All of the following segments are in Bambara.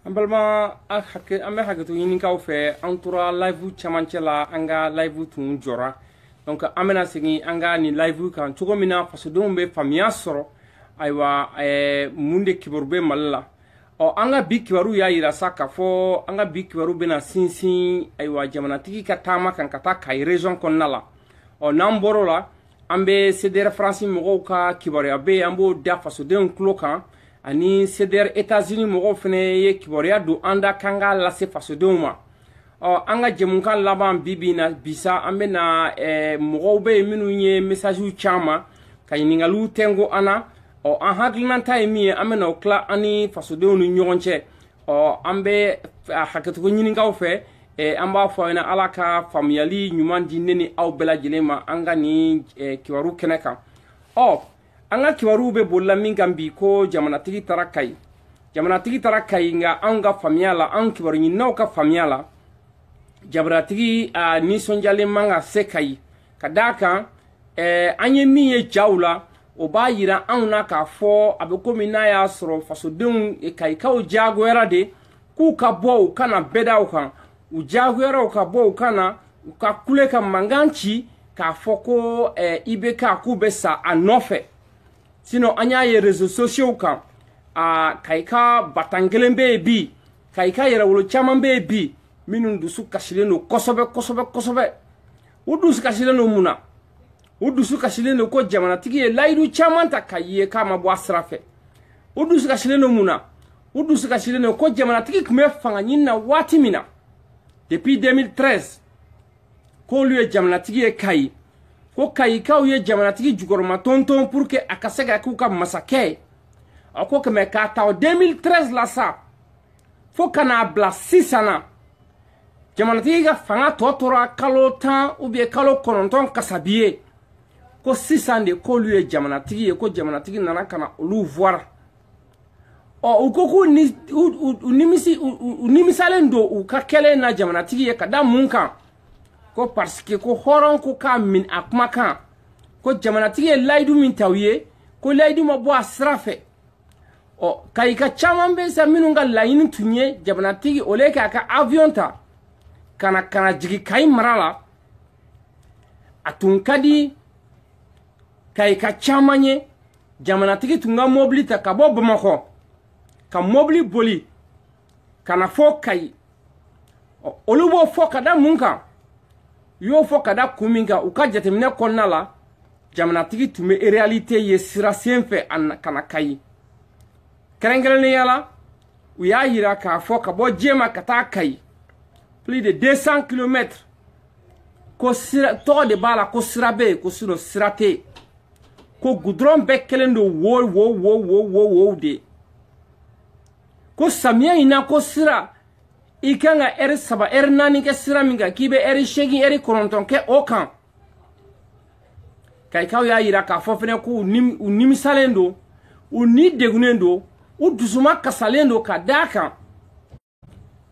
Ambalma hake ame hake to yini ka fe antura live chamancela anga live tun jora donc amena sigi anga ni live kan chogo mina faso dombe famia soro aywa munde kiborbe malla o anga bi kibaru ya ira saka fo anga bi kibaru bena sinsin aywa jamana tigi ka tama kan kata kai region konnala o namboro la ambe cdr france mo ka kibaru abe ambo da faso den klokan ani cdr États-Unis mo fene ye kibaru do anda kanga la se faso doma o anga jemunka laban bibina bisa ambe na mo be minu nye message u chama kayiningalu tengo ana o an haklanta emi amena okla ani fasode onu nyonche o ambe haketo ko nyininga ofe amba fo ina alaka family nyuman dineni aw bela jilema anga ni kiwaru keneka o anga kiwaru be bolla mingambi ko jamana tigi tarakai nga anga familiala an kiwaru nyinaw ka familiala jabra tigi ni sonjale manga sekai kadaka anye miye jawla o ba yira anuna ka fo abekomi na ya soro fasodun kai ka o jagoera de ku ka bo kana beda o kan u jagoera o ka bo kana ka kule ka manganchi ka fo ko ibe ka ku besa anofe sino anya ye réseaux sociaux kan kai ka batangelembe bi kai ka yera wolo chamambe bi minun dusu kashileno kosobe udusu kashileno muna udusu kashileno ko jamana tigi ye laidu chamanta kaye kama bo asrafe udusu kashileno muna udusu kashileno ko jamana tigi kume fanga nyina wati mina depuis 2013 ko luye jamana tigi ye kai ko kai ka uye jamana tigi jugorma tonton pour que akasega ku ka masake ako keme ka ta 2013 la sa fo kana bla 6 ana jamana tigi ga fanga totora kalo tan ou bien kalo kononton kasabiye ko sisande ko luye jamana tigi ko jamana tigi nana kana olu voir o ukoku ni nimisalen do u ka kele na jamana tigi ka da munkan ko parce que ko horon ko ka min akuma kan ko jamana tigi laidu min tawiye ko laidu ma bo asrafe o kai ka chamambe sa minunga layin tunye jamana tigi ole ka avion ta kana jigi kai marala atunkadi kai ka chamanye jamana tigi tunga mobili ta ka bo Bamako ka mobili boli kana fo kai olubo fo kada munka yo fo kada kuminga uka jatemine konnala jamana tigi tume réalité ye sira senfe an kana kai kerengelene yala uya hira ka fo ka bo jema kata kai plus de 200 km ko sira to de bala ko sirabe ko siro sirate ko goudron be kelendo wo de ko samia ina ko sira ikanga eri saba eri nani ke sira minga kibe eri shegi eri koronton ke okan kai kaw ya yira ka fofene ko unimi salendo uni degunendo udusuma kasalendo ka daka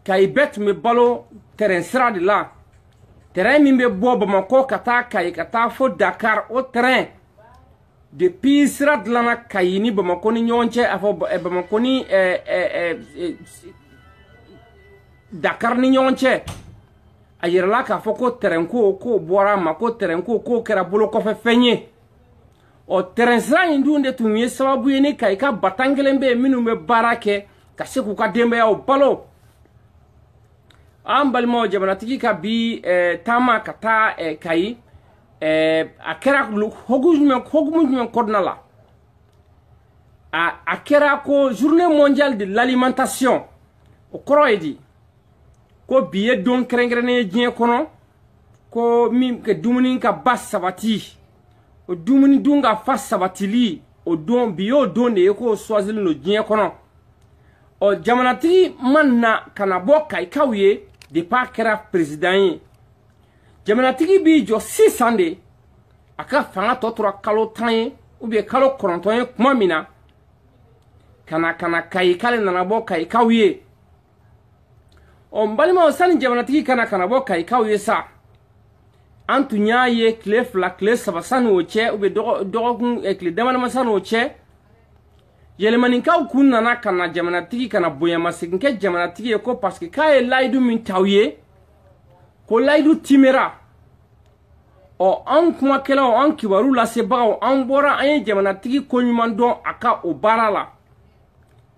kai bet me balo terrain sira de la terrain mi be bobo mako kata kai kata fo Dakar o terrain depuis sirat lana kayini Bamako ni nyonche afo Bamako ni Dakar ni nyonche ayirala ka foko terrain ko bora mako terrain ko kera bolo ko fe fenye o terrain sra ndunde tunye sababu yene kai ka batangelembe minu me barake ka seku ka dembe ya o balo ambalmo jamana tigi ka bi tama kata kai akera hogumujme kodnala akera ko journée mondiale de l'alimentation o kroidi ko biye don krengrene jien kono ko mi ke dumuni ka bas sabati o dumuni dunga fas sabatili o don biyo don de ko swazil no jien kono o jamanati manna kana boka ikawiye de pa kera president jamanatigi bi jo 600 aka fanga totora kalo tan ou bien kalo koronton kuma mina kana kai kale nana bo kai kawiye o mbalima osani jamanatigi kana bo kai kawiye sa antunya ye clef la clef sabasano oche ou bien dogo clef demana masano oche yelemanikaw kun nana kana jamanatigi kana bonyamasegin kɛ jamanatigi ye ko parce que k'a ye layidu min taw ye ko layidu timera an kumakɛlaw an kibaru lasebagaw an bɔra an ye jamanatigi koɲuman dɔn a ka o baara la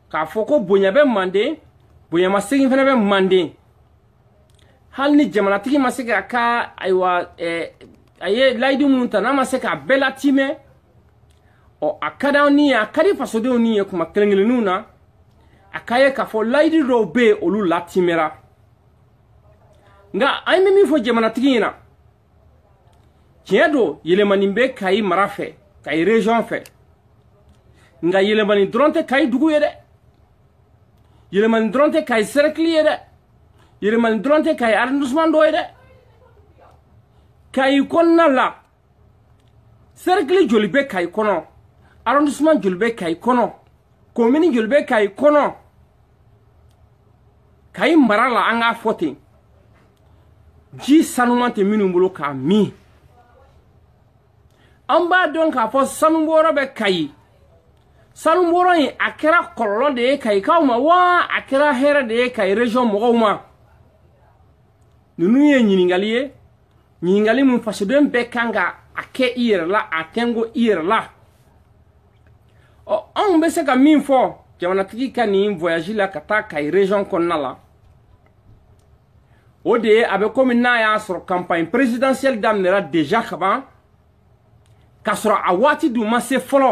k'a fɔ ko bonya bɛ manden bonyamasegin fɛnɛ bɛ manden hali ni jamanatigi ma se k'a ka ayiwa a ye layidu minnu ta n'a ma se k'a bɛɛ latimɛ a ka d'anw ni ye a ka di fasodenw ni ye kuma kelen-kelenninw na a ka ye k'a fɔ layidu dɔw bɛ yen olu latimɛra nka an bɛ min fɔ jamanatigi ɲɛna tiɲɛ don yɛlɛmani bɛ Kayi mara fɛ Kayi région fɛ nka yɛlɛmani dɔrɔn tɛ Kayi dugu ye dɛ yɛlɛmani dɔrɔn tɛ Kayi cercle ye dɛ yɛlɛmani dɔrɔn tɛ Kayi arrondissement dɔ ye dɛ Kayi kɔnɔna la cercle joli bɛ Kayi kɔnɔ arrondissement joli bɛ Kayi kɔnɔ commune joli bɛ Kayi kɔnɔ Kayi mara la an k'a fɔ ten ji sanuman tɛ minnu bolo k'a min an b'a dɔn k'a fɔ sanubɔyɔrɔ bɛ Kayi sanubɔyɔrɔ in a kɛra kɔlɔlɔ de ye Kayikaw ma wa a kɛra hɛrɛ de ye Kayi région mɔgɔw ma ninnu ye ɲininkali ye ɲininkali min fasoden bɛɛ kan ka a kɛ i yɛrɛ la a tɛngo i yɛrɛ la anw bɛ se ka min fɔ jamanatigi ka nin voyage la ka taa Kayi région kɔnɔna la o de ye a bɛ komi n'a y'a sɔrɔ campagne présidentielle daminɛra déjà kaban k'a sɔrɔ a waati dun ma se fɔlɔ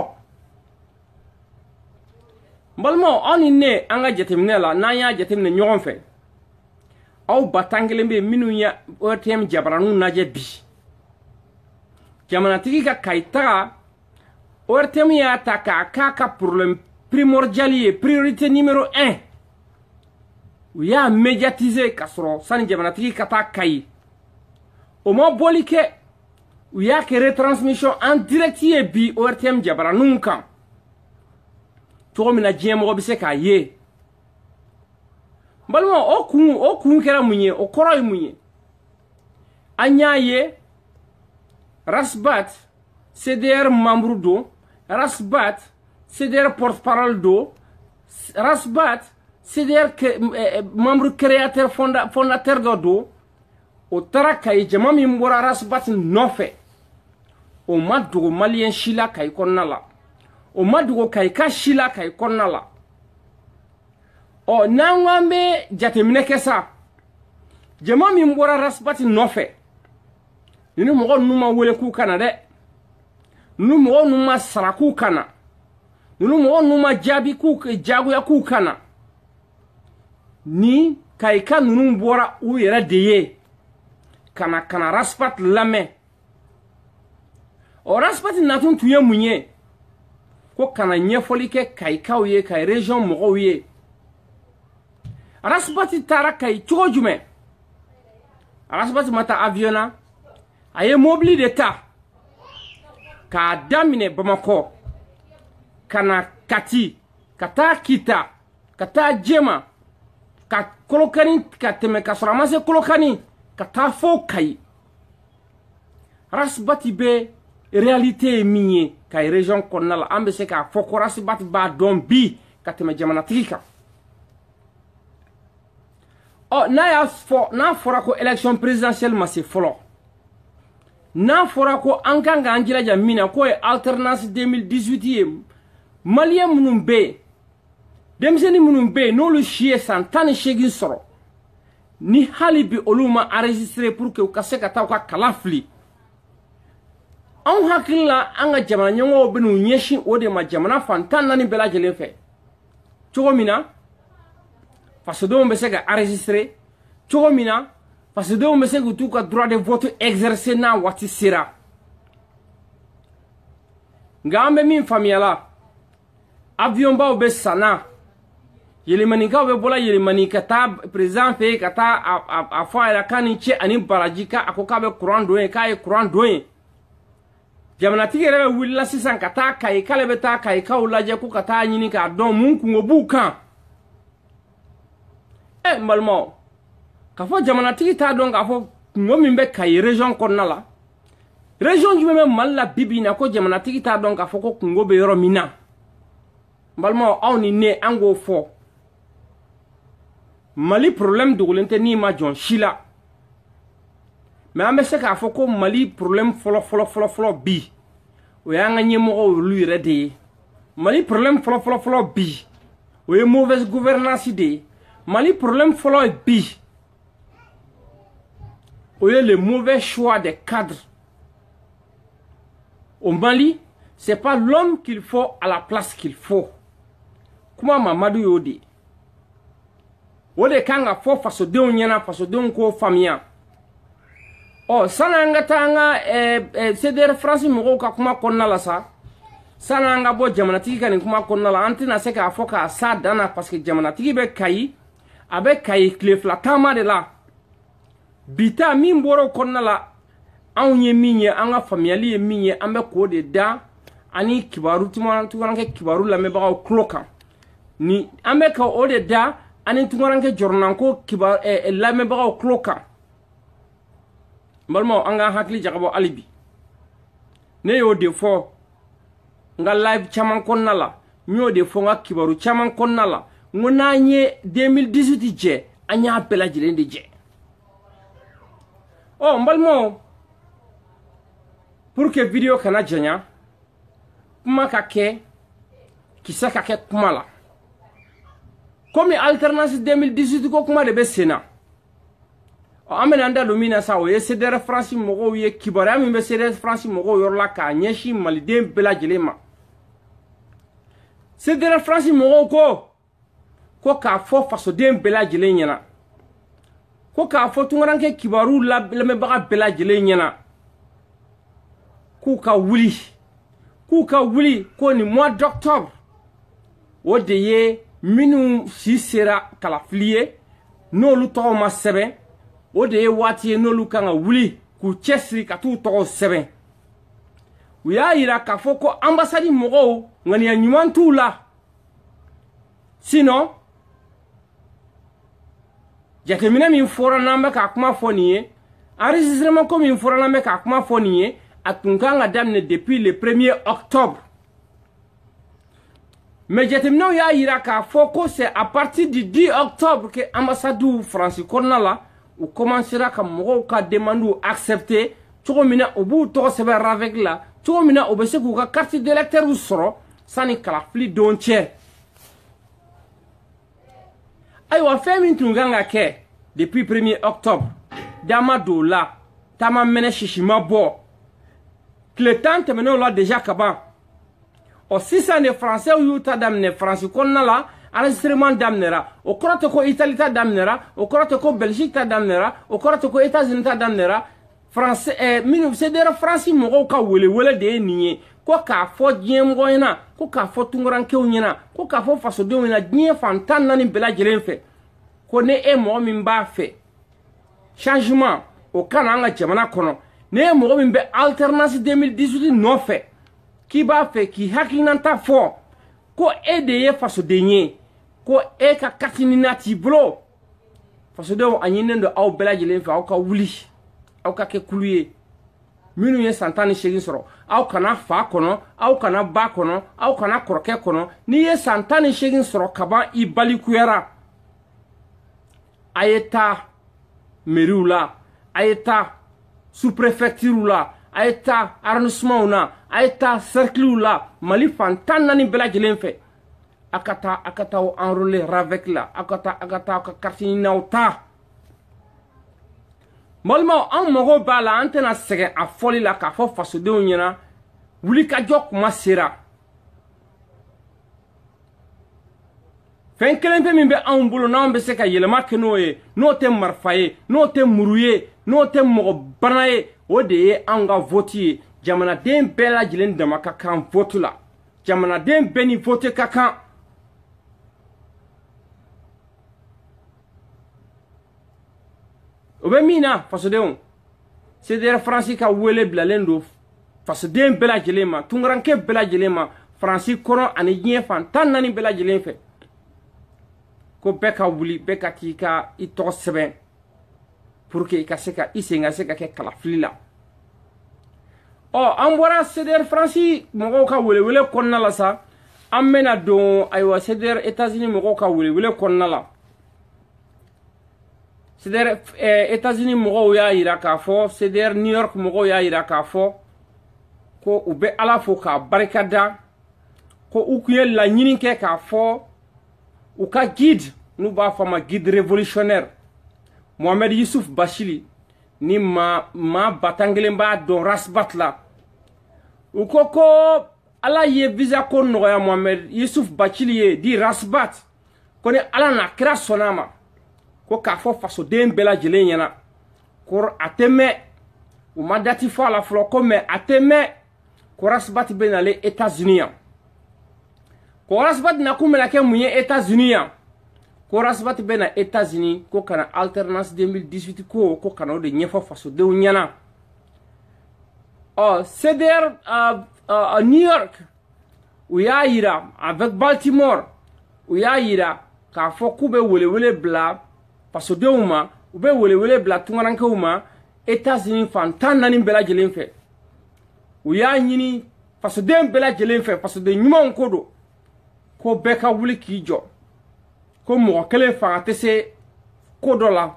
n balimaw aw ni ne an ka jateminɛ la n'an y'a jateminɛ ɲɔgɔn fɛ aw ba tan kelen bɛ yen minnu ye ORTM jabaraninw lajɛ bi jamanatigi ka Kayi taga ORTM y'a ta k'a k'a ka problème primordial ye priorité numéro 1 u y'a médiatiser k'a sɔrɔ sani jamanatigi ka taa Kayi o ma bɔli kɛ u y'a kɛ retransmission en direct ye bi ORTM jabaraninw kan cogo min na diɲɛ mɔgɔ bɛ se k'a ye balima o kun kɛra mun ye o kɔrɔ ye mun ye an y'a ye Rasbat CDR membre don Rasbat CDR porte-parole don Rasbat CDR membre créateur fondateur dɔ don o taara Kayi jama min bɔra Rasbat nɔfɛ o ma dogo maliyɛn si la Kayi kɔnɔna la o ma dogo Kayika si la Kayi kɔnɔna la n'an k'an bɛ jateminɛ kɛ sa jama min bɔra Rasbat nɔfɛ ni mɔgɔ ninnu ma wele k'u kana dɛ ni mɔgɔ ninnu ma sara k'u kana ni mɔgɔ ninnu ma jaabi jagoya k'u kana ni Kayika ninnu bɔra u yɛrɛ de ye kana Rasbat lamɛn Rasbat natun tun ye mun ye ko kana ɲɛfɔli kɛ Kayikaw ye Kayi région mɔgɔw ye Rasbat taara Kayi cogo jumɛn Rasbat ma taa avion na a ye mobili de ta k'a daminɛ Bamakɔ ka na Kati ka taa Kita ka taa Jema ka Kolokani ka tɛmɛ ka sɔrɔ a ma se Kolokani ka taa fo Kayi Rasbat bɛ réalité ye min ye Kayi région kɔnɔna la an bɛ se k'a fɔ ko Rasbat b'a dɔn bi ka tɛmɛ jamanatigi kan n'a fɔra ko élection présidentielle ma se fɔlɔ n'a fɔra ko an kan k'an jilaja min na k'o ye alternance 2018 ye maliyɛn minnu bɛ yen denmisɛnnin minnu bɛ yen n'olu si ye san 18 sɔrɔ ni hali bi olu ma enregistré pour que u ka se ka taa u ka kalan fili anw hakili la an ka jamana ɲɛmɔgɔw bɛ n'u ɲɛsin o de ma jamana fan 14 bɛɛ lajɛlen fɛ cogo min na fasodenw bɛ se ka enregistré cogo min na fasodenw bɛ se k'u t'u ka droit de vote exercer n'a waati sera nka an bɛ min faamuyala avion baw bɛ sanna yɛlɛmanikaw bɛ bɔla yɛlɛmani ka taa président fɛ yen ka taa a fɔ a yɛrɛ k'a ni ce ani baraji a ko k'a bɛ courant don yen k'a ye courant don yen jamanatigi yɛrɛ bɛ wulila sisan ka taa Kayi k'ale bɛ taa Kayikaw lajɛ ko ka taa ɲini k'a dɔn mun kungo b'u kan n balimaw k'a fɔ jamanatigi t'a dɔn k'a fɔ kungo min bɛ Kayi région kɔnɔna la région jumɛn bɛ Mali la bi bi in na ko jamanatigi t'a dɔn k'a fɔ ko kungo bɛ yɔrɔ min na balma aw ni ne ango fo Mali problème dogolente ni ma jon shila mais ambe se ka fo ko Mali problème folo bi o ya nga nyemo lu yere de Mali problème folo bi o ye mauvaise gouvernance de Mali problème folo bi o ye le mauvais choix des cadres au Mali c'est pas l'homme qu'il faut à la place qu'il faut kuma Mamadou yodi wode kanga fo faso de nyana faso de ko famia oh sananga tanga ceder France mo ka kuma konna la sa sananga bo jamana tigi kan kuma konna la antina se ka fo ka sa dana parce que jamana tigi be kai abe kai clef la tama de la bita min boro konna la anye minye anga familiali minye ambe ko de da ani kibaru tuma ke kibaru la me ba kloka ni ambe ka o de da ani tungaranke jornanko kibar lame baga kloka balmo anga hakli jagabo alibi ne yo de fo nga live chaman konnala nyo de fo nga kibaru chaman konnala ngona nye 2018 je anya apela jilende je oh balmo pour que video kana janya kuma kake kisa kake kumala comme alternance 2018 ko kuma de be sena o amena nda lumina sa o ceder France mogo ye kibara mi be ceder France mogo yor la ka nyeshi maliden bela jelema ceder France mogo ko ka fo faso den bela jelenya ko ka fo tungaranke kibaru la me baga bela jelenya ku ka wuli ko ni mois d'octobre o de ye minu si sera kalafliye nolu to ma sebe o de wati nolu kanga wuli ku chesri ka tu to sebe uya ira ka foko ambassade mogo ngani ya nyumantu la sinon jatemina mi fora namba ka kuma foniye enregistrement comme mi fora namba ka kuma foniye akunkanga damne depuis le 1er octobre. Mais maintenant, il y a Iraka Foko, c'est à partir du 10 octobre que l'ambassade Francis Cornala ou commencera à Moroka demander accepter. Tu vois, au bout de ce avec là, tu vois, au bout de la carte d'électeur ou soro, ça n'est qu'à la fli d'onche. Aïwa, fait une tunganga ke depuis 1er octobre. Damado là, tama mene shishima bo. Le temps te mene là déjà kaban. O 600 de français ou ta damne France konna la enregistrement damnera o korate ko Italie ta damnera o korate ko Belgique ta damnera o korate ko États-Unis ta damnera français minu c'est de France mo ka wele de nié ko ka fo diem goyna ko ka fo tunguran ke unyena ko ka fo faso de unyena dien fantan nani bela jelen fe ko ne e mo min ba fe changement o kana nga jamana kono ne mo min be alternance 2018 no fe qui va faire qui hakinanta fo ko ede faso denye ko e ka katinina tiblo faso de anyine ndo aw belaje len fa aw ka wuli aw ka ke kuluye minu ye santani shegin soro aw kana fa kono aw kana ba kono aw kana kroke kono ni ye santani shegin soro kaba i bali kuyara ayeta merula ayeta sous-préfecture la ayeta arrondissement na ayeta cercle la Mali fantan nani bela jelen fe akata o enrôler avec la akata ka kartini nauta malma an mogo bala antena sege a foli la ka fo faso de nyina wuli ka jok masira fen kelen pe min be an bulu na on be se ka yelema keno ye no te marfaye no te muruye no te mogo banaye o de ye an ga vote jamana den bela jilen dama ka kan vote la jamana den beni vote ka kan obe mina faso de on c'est de France ka wele blalendo faso den bela jilema tungranke bela jilema France kono ani yen fan tan nani bela jilen fe ko beka wuli beka tika ito seben pour que ikaseka isenga seka ke kala flila oh ambora ceder France mogo ka wele konna la sa an bena don ayiwa CDR États-Unis mɔgɔw ka welewele kɔnɔna la CDR États-Unis mɔgɔw y'a yira k'a fɔ CDR New York mɔgɔw y'a yira k'a fɔ ko u bɛ Ala fo k'a barikada ko u kun ye laɲini kɛ k'a fɔ u ka guide n'u b'a fɔ a ma guide révolutionnaire Mohamed Yusuf Bachili ni maa ba tan kelen b'a dɔn Rasbat la u ko ko Ala ye visa ko nɔgɔya Mohamed Yusuf Bachili ye di Rasbat ko ni Ala n'a kira sɔnna a ma ko k'a fɔ fasoden bɛɛ lajɛlen ɲɛna ko a tɛ mɛn u ma dati fɔ a la fɔlɔ ko mɛ a tɛ mɛn ko Rasbat bɛ nalen États-Unis yan ko Rasbat na kun bɛna kɛ mun ye États-Unis yan ko Rasbat bɛ na États-Unis ko kana alternance 2018 ko kana o de ɲɛfɔ fasodenw ɲɛna CDR New York u y'a yira avec Baltimore u y'a yira k'a fɔ k'u bɛ welewele bila fasodenw ma u bɛ welewele bila tungarankew ma États-Unis fan 14 bɛɛ lajɛlen fɛ u y'a ɲini fasoden bɛɛ lajɛlen fɛ fasoden ɲumanw ko don ko bɛɛ ka wuli k'i jɔ ko mɔgɔ kelen fanga tɛ se ko dɔ la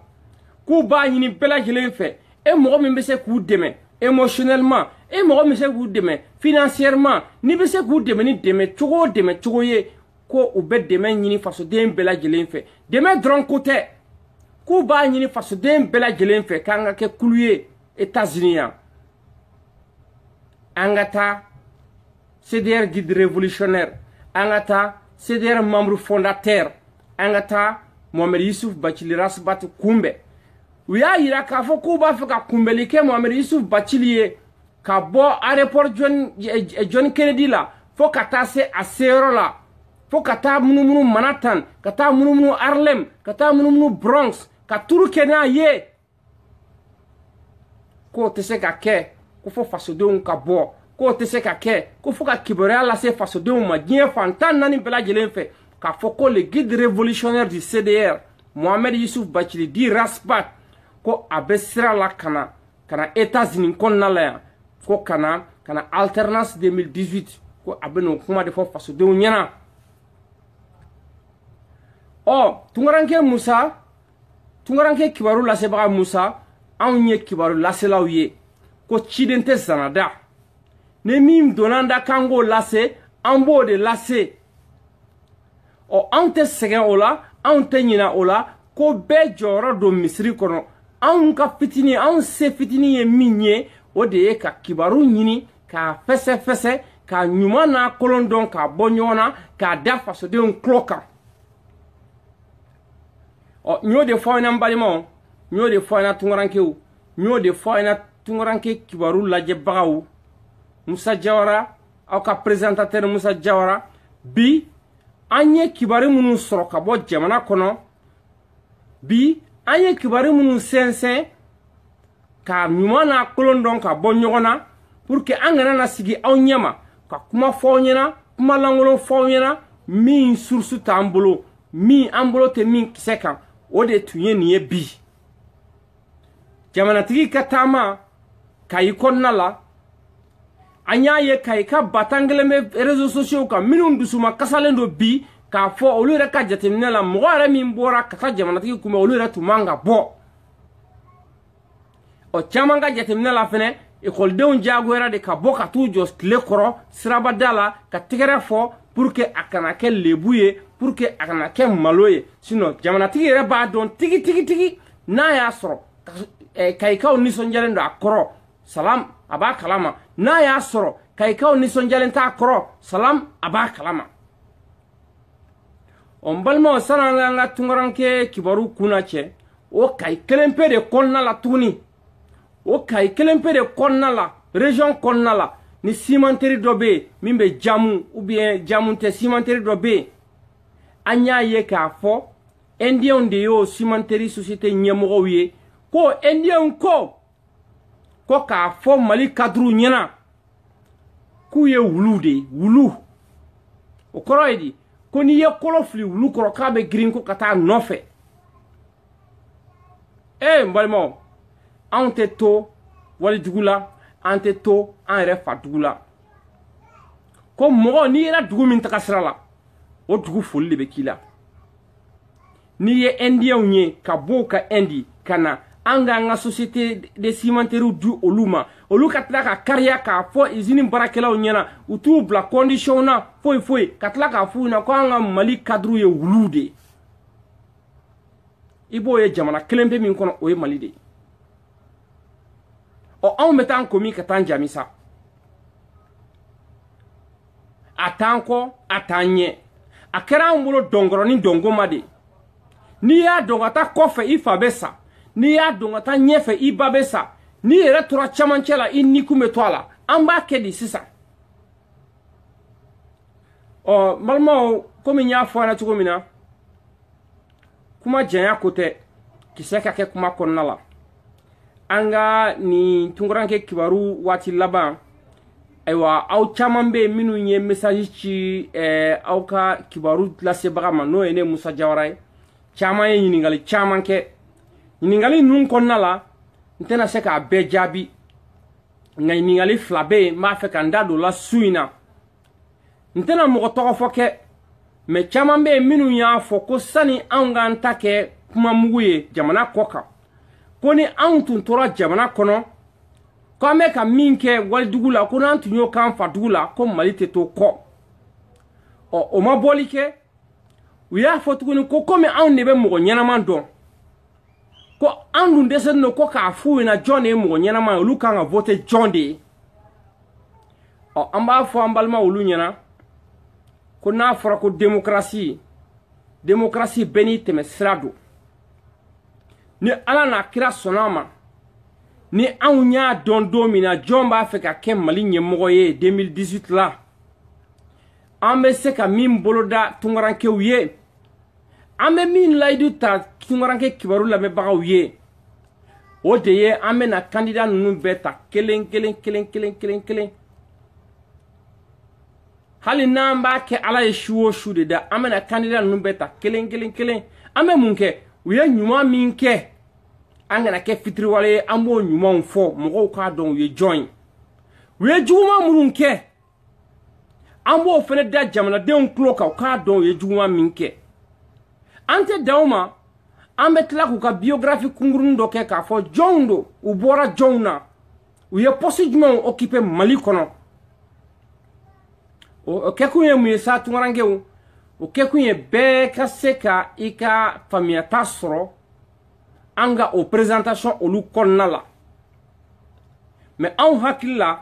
k'u b'a ɲini bɛɛ lajɛlen fɛ e mɔgɔ min bɛ se k'u dɛmɛ émotionnellement e mɔgɔ min bɛ se k'u dɛmɛ financièrement ni bɛ se k'u dɛmɛ ni dɛmɛ cogo ye ko u bɛ dɛmɛ ɲini fasoden bɛɛ lajɛlen fɛ dɛmɛ dɔrɔn ko tɛ k'u b'a ɲini fasoden bɛɛ lajɛlen fɛ k'an ka kɛ kulu ye États-Unis yan an ka taa CDR guide révolutionnaire an ka taa CDR membre fondateur an ka taa Mohamed Yusuf Bachili Rasbat kunbɛ u y'a yira k'a fɔ k'u b'a fɛ ka kunbɛli kɛ Mohamed Yusuf Bachili ye ka bɔ aéroport John Kennedy la fo ka taa se a seyɔrɔ la fo ka taa munumunu Manhattan ka taa munumunu Harlem ka taa munumunu Bronx ka turu kɛ n'a ye k'o tɛ se ka kɛ ko fo fasodenw ka bɔ k'o tɛ se ka kɛ ko fo ka kibaruya lase fasodenw ma diɲɛ fan 14 bɛɛ lajɛlen fɛ k'a fɔ ko le guide révolutionnaire du CDR Mohamed Yusuf Bachili di Rasbat ko a bɛ sira la kana États-Unis kɔnɔna la yan ko kana alternance 2018 ko a bɛ n'o kuma de fɔ fasodenw ɲɛna tungaranke Musa tungaranke kibaru lasebaga Musa anw ye kibaru laselaw ye ko ciden tɛ zanada ne min donna da kan k'o lase an b'o de lase anw tɛ sɛgɛn o la anw tɛ ɲina o la ko bɛɛ jɔyɔrɔ don misiri kɔnɔ anw ka fitini anw se fitini ye min ye o de ye ka kibaru ɲini k'a fɛsɛfɛsɛ ka ɲuman n'a kolon dɔn k'a bɔ ɲɔgɔn na k'a da fasodenw tulo kan n y'o de fɔ aw ɲɛna n balimaw n y'o de fɔ aw ɲɛna tungarankew n y'o de fɔ aw ɲɛna tungaranke kibaru lajɛbagaw Musa Jawara aw ka présentateur Musa Jawara bi an ye kibaru minnu sɔrɔ ka bɔ jamana kɔnɔ bi an ye kibaru minnu sɛnsɛn ka ɲuman n'a kolon dɔn ka bɔ ɲɔgɔn na pour que an kana na sigi aw ɲɛma ka kuma fɔ aw ɲɛna kuma lankolon fɔ aw ɲɛna min source t'an bolo min an bolo tɛ min kisɛ kan o de tun ye nin ye bi jamanatigi ka taama Kayi kɔnɔna la an y'a ye Kayi ka batan kelen bɛ réseaux sociaux kan minnu dusuma kasalen don bi k'a fɔ olu yɛrɛ ka jateminɛ la mɔgɔ yɛrɛ min bɔra ka taa jamanatigi kunbɛn olu yɛrɛ tun man ka bɔ caman ka jateminɛ la fɛnɛ ekɔlidenw jagoyara de ka bɔ ka t'u jɔ tile kɔrɔ sirabada la ka tɛgɛrɛ fɔ pour que a kana kɛ lebu ye pour que a kana kɛ malo ye sinon jamanatigi yɛrɛ b'a dɔn tigi n'a y'a sɔrɔ Kayikaw nisɔndiyalen don a kɔrɔ salam a b'a kalama n'a y'a sɔrɔ Kayikaw nisɔndiyalen t'a kɔrɔ salam a b'a kalama n balimaw san'an k'an ka tungaranke kibaru kunna cɛ o Kayi kelen pe de kɔnɔna la tuguni o Kayi kelen pe de kɔnɔna la région kɔnɔna la ni cimenterie dɔ bɛ yen min bɛ Jamu ou bien Jamu tɛ cimenterie dɔ bɛ yen an y'a ye k'a fɔ indiens de y'o cimenterie société ɲɛmɔgɔw ye ko indiens ko k'a fɔ Mali cadre ɲɛna k'u ye wulu de ye wulu o kɔrɔ ye di ko n'i ye kolo fili wulu kɔrɔ k'a bɛ girin ko ka taa nɔfɛ n balimaw anw tɛ to walijugu la an tɛ to an yɛrɛ fadugu la ko mogo ni yera dugu min taga sira la o dugu foli de be kila ni ye indien ye ka bo ka indi kana anga société de cimenterie du oluma olu ka tla ka kariya ka fo usine barakelaw nyana utu bla condition na foi ka tla ka fu na ko anga mali cadre ye wulude ibo ye jamana kelembe min kono o ye mali de o on metan komi ka tan jamisa atanko atanye akera ngulo dongoro ni dongoma de ni ya dongata kofe ifa besa ni ya dongata nyefe iba besa ni yere tora chamancela inni kume toala amba kedi sisa o malmo komi nya fo na tukomina kuma janya kote kiseka ke kuma konnala anga ni tunguranke kibaru wati laban aywa aw chaman be minu nye message ci aw ka kibaru lase bagama no ene Musa Jawara chaman ye nyingali chaman ke nyingali nun konnala ntena se ka be jabi ngai nyingali flabe ma fe kan dado la suina ntena mo to fo ke me chaman be minu ya fo ko sani anga ntake kuma muguye jamana koka koni an tun tora jamana kono ko me ka minke wal dugula ko nan tunyo kan fa dugula ko malite to ko o ma bolike wiya fotuguni ko komi an ne be mo nyana don ko an dun desen no ko ka fu na John e mo nyana man lu kan vote John de o amba fo ambalma ulu nyana ko na fora ko démocratie beni teme srado ni ala na kira sonama ni an nya don domina John ba fe ka kem mali nyemmo ye 2018 la ambe se ka min boloda tungaranke uye ambe min laidu ta tungaranke kibaru la me baga uye o de ye ambe na candidat nunu beta kelen hali namba ke ala ye shuo shude da ambe na candidat nunu beta kelen ambe munke uye nyuma minke angana ke fitri wale ambo nyuma mfo mgo ka don ye join we juma munke ambo fene da jamana de on kloka ka don ye juma minke ante dauma ambe tla ku ka biographie kungurun do ke ka fo jondo ubora jonna uye posijman occuper mali kono o ke ku ye mu sa tungarange o ke ku ye be ka seka ika famia tasro anga o présentation olu konnala mais an hakilla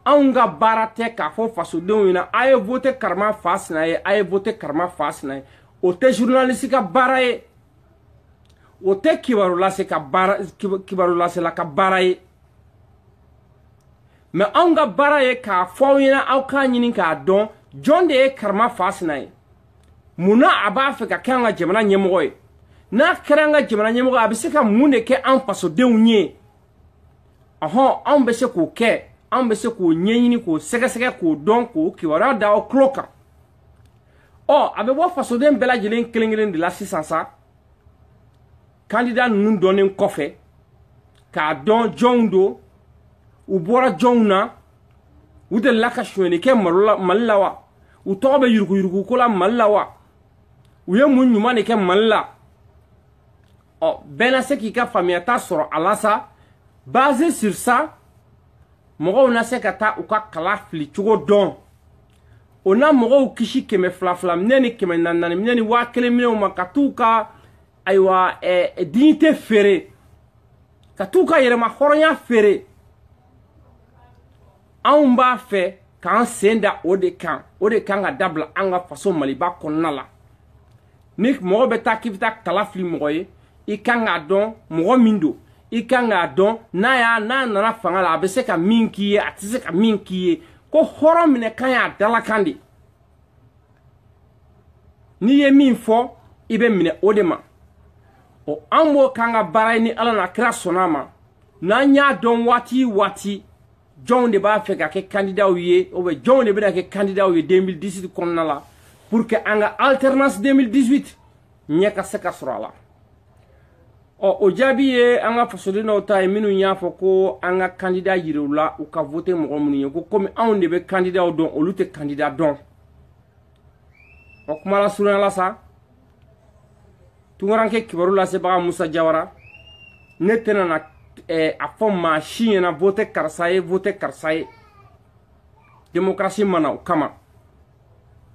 anga barate ka fo faso deuna ay voter karma fasna ay voter karma fasna o te journaliste ka baraye o te kibaru la se ka bara kibaru la se la ka baraye mais anga baraye ka fo yina aw ka nyini ka don jonde karma fasna muna aba fe ka kanga jemana nyemoy na karanga jamana nyemo abiseka munde ke an faso de unye aha an bese ko ke an bese ko nyenyini ko sega ko don ko ki wara da o kloka o abe wo faso de bela jelen kelengelen de la 600 candidat nun donen kofe ka don jondo u bora jonna u de la ka shwene ke mallawa u tobe yurgu ko la mallawa u ye mun nyuma ne ke malla oh, ben ce qui ka famille ta soro alasa basé sur ça mogo na se kata u ka kala fli chugo don ona mogo kishi keme flaflam neni keme nanani neni wa kele mine makatuka aywa dignité féré katuka yere ma horonya féré an ba fe kan senda ode kan ga dabla anga faso maliba konnala nik mogo beta kivita kala fli mogo ye ikanga don mogo mindo ikanga don na nana fanga la be se ka minkiye atise ka minkiye ko horo mine kan ya dala kandi ni ye min fo ibe mine odema o ambo kanga baray ni ala na kra sonama na nya don wati John de ba fe ka ke candidat wiye o be John de be ke candidat wiye 2018 konna la pour que anga alternance 2018 nyaka se ka sura la o jaabi ye an ka fasodenw ta ye minnu y'a fɔ ko an ka candidat yiriw la u ka voter mɔgɔ minnu ye ko komi anw de bɛ candidat dɔn olu tɛ candidat dɔn o kuma la surunya la sa tunkaranke kibaru lasebaga Musa Jawara ne tɛna na a fɔ maa si ɲɛna voter karisa ye voter karisa ye démocratie mana o kama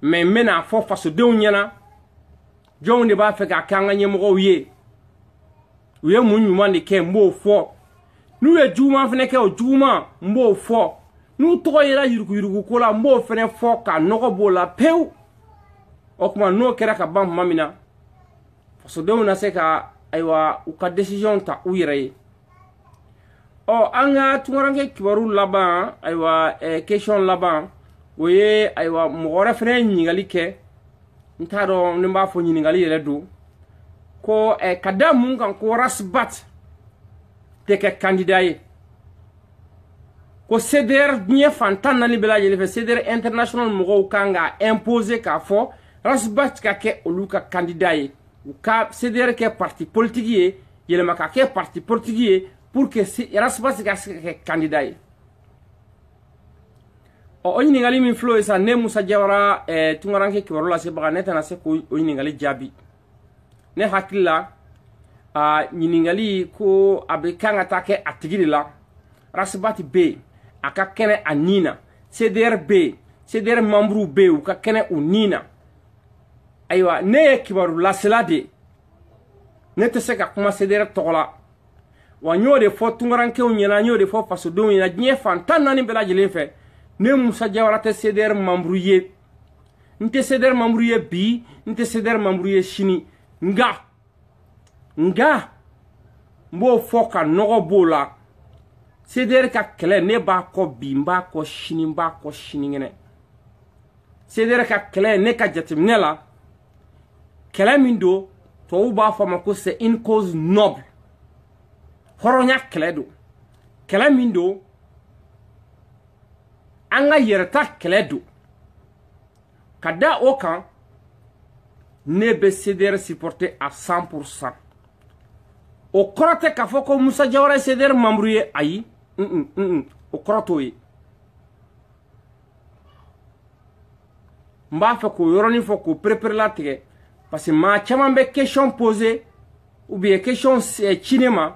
mais n bɛna fɔ fasodenw ɲɛna jɔnw de b'a fɛ k'a kɛ an ka ɲɛmɔgɔw ye u ye mun ɲuman de kɛ n b'o fɔ n'u ye juguman fɛnɛ kɛ o juguman n b'o fɔ n'u tɔgɔ yera yuruguyurugu ko la n b'o fɛnɛ fɔ ka nɔgɔ b'o la pewu o kuma n'o kɛra ka ban tuma min na fasodenw na se ka ayiwa u ka décision ta u yɛrɛ ye an ka tunkaranke kibaru laban ayiwa question laban o ye ayiwa mɔgɔ wɛrɛ fɛnɛ ye ɲininkali kɛ n t'a dɔn ni n b'a fɔ ɲininkali yɛrɛ don ko ka da mun kan ko Rasbat tɛ kɛ candidat ye ko CDR diɲɛ fan 14 bɛɛ lajɛlen fɛ CDR international mɔgɔw kan ka imposer k'a fɔ Rasbat ka kɛ olu ka candidat ye u ka CDR kɛ parti politique ye yɛlɛma ka kɛ parti politique ye pour que Rasbat ka se ka kɛ candidat ye o ɲininkali min filɛ o ye sa ne Musa Jawara tunkaranke kibaru lasebaga ne tɛna se k'o ɲininkali jaabi ne hakili la ɲininkali ko a bɛ kan ka taa kɛ a tigi de la Rasbat bɛ yen a ka kɛnɛ a ni na CDR bɛ yen CDR membres bɛ yen u ka kɛnɛ u ni na ayiwa ne ye kibaru lasela de ne tɛ se ka kuma CDR tɔgɔ la wa n y'o de fɔ tunkarankew ɲɛna n y'o de fɔ fasodenw ɲɛna diɲɛ fan 14 bɛɛ lajɛlen fɛ ne Musa Jawara tɛ CDR membre ye n tɛ CDR membre ye bi n tɛ CDR membre ye sini nga n b'o fɔ ka nɔgɔ b'o la CDR ka kɛlɛ ne b'a kɔ bi n b'a kɔ sini n b'a kɔ sinikɛnɛ CDR ka kɛlɛ ne ka jateminɛ la kɛlɛ min don tubabuw b'a fɔ a ma ko c'est une cause noble hɔrɔnya kɛlɛ don kɛlɛ min don an ka yɛrɛta kɛlɛ don ka da o kan ne bɛ CDR supporter à 100%. O kɔrɔ tɛ k'a fɔ ko Musa Jawara ye CDR membre ye ayi o kɔrɔ t'o ye n b'a fɛ k'o yɔrɔnin fɔ k'o perepere tigɛ parce que maa caman bɛ question poser ou bien question ci ne ma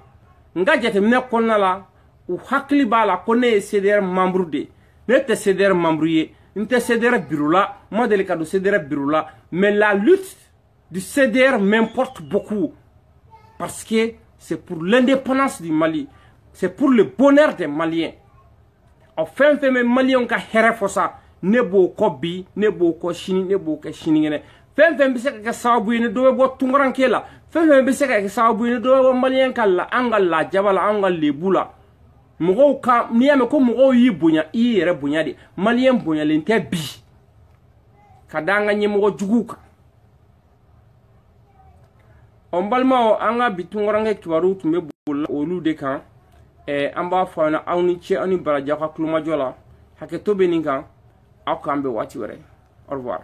n ka jateminɛ kɔnɔna la u hakili b'a la ko ne ye CDR membre de ne tɛ CDR membre ye n tɛ CDR bureau la n ma deli ka don CDR bureau la mais la lutte du CDR m'importe beaucoup parce que c'est pour l'indépendance du Mali c'est pour le bonheur des Maliens o fɛn fɛn bɛ Maliens ka hɛrɛ fɔ sa ne b'o kɔ bi ne b'o kɔ sini ne b'o kɛ sinikɛnɛ fɛn fɛn bɛ se ka kɛ sababu ye ni dɔ bɛ bɔ tunkaranke la fɛn fɛn bɛ se ka kɛ sababu ye ni dɔ bɛ bɔ Malien ka an ka lajaba la an ka lebu la mɔgɔw ka n'i y'a mɛn ko mɔgɔw y'i bonya i y'i yɛrɛ bonya de Malien bonyalen tɛ bi ka da an ka ɲɛmɔgɔ juguw kan n balimaw an ka bi tunkaranke kibaru tun bɛ boli olu de kan an b'a fɔ aw ni ce aw ni baraji aw ka kulomajɔ la hakɛto bɛ nin kan aw k'an bɛn waati wɛrɛ au revoir